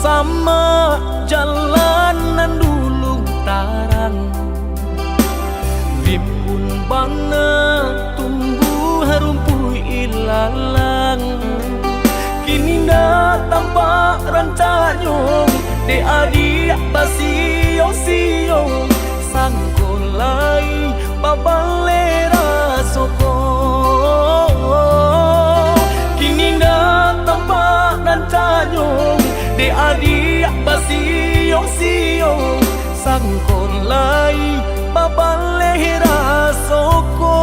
sama jalanan dulu tarang, rimbun bana tumbuh rumput ilalang. Kini dah tampak rancanyong de adik basio-sio sangkolai babalera soko. Kini dah tampak rancanyong de adik basio-sio sangkolai babalera soko.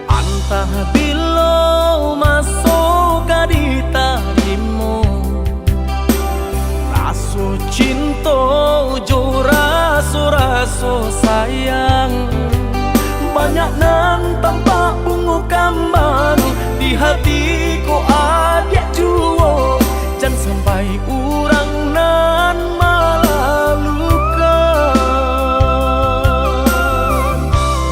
Antah bilo masuk di tarimu, raso cinta jo raso sayang. Banyak nan tampak bunga kambang di hatiku adik juo, jangan sampai urang nan malalukan.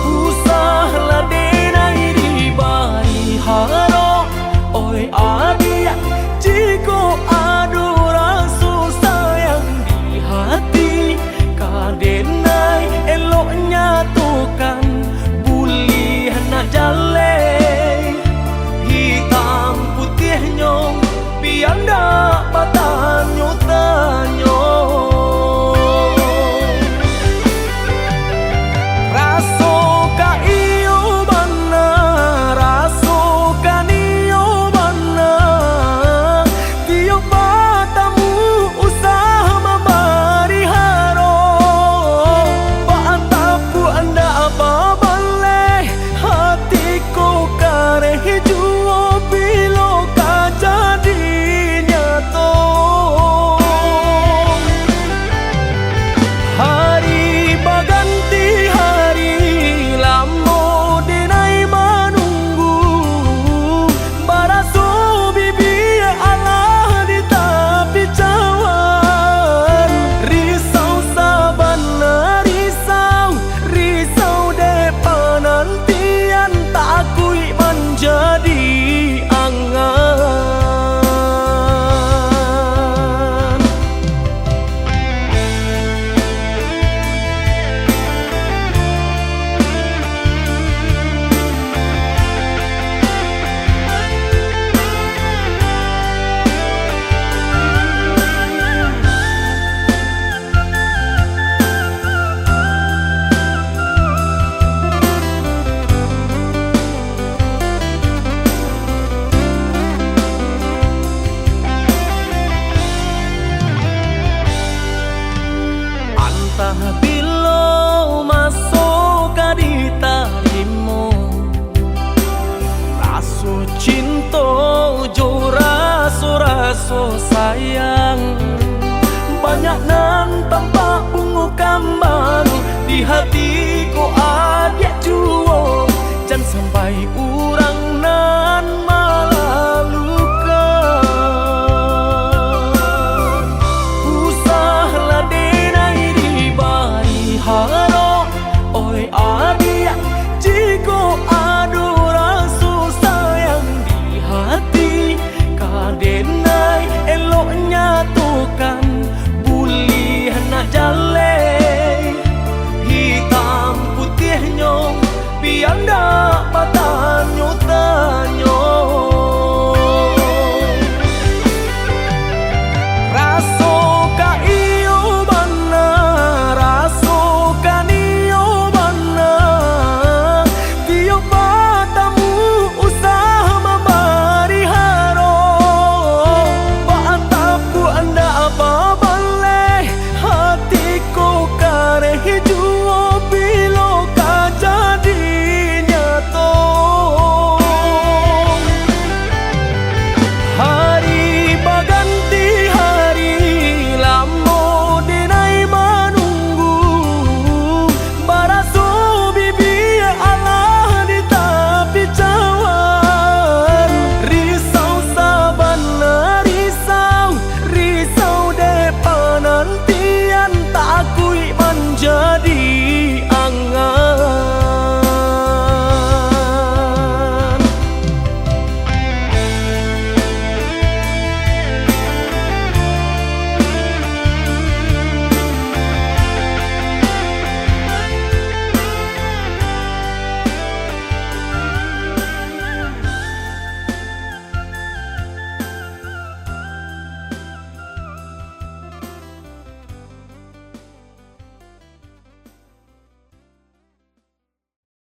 Usahlah denai di bari haro, oi adik jiko adu rasu sayang di hati. Kadenai eloknya tukan buli nak jale, hitam putih nyong pianda patanyo tanyo. Raso ka iyo bana, raso ka niyo bana, tiyo matamu usah membari haro. Paantapu anda apa baleh, hatiku kareh juo bilo ka jadi nyato. Hari baganti hari lamo denai menunggu, baraso bibi Allah di tepi cawan. Risau sabana risau, risau de penantian tak akui menjadi angan. Antah bilo masuk di tarimu, raso cinta jo raso sayang. Banyak nan tampak bunga kambang di hatiku adik juo, jangan sampai urang nan malalukan. Usahlah denai di bari haro, oi adik jiko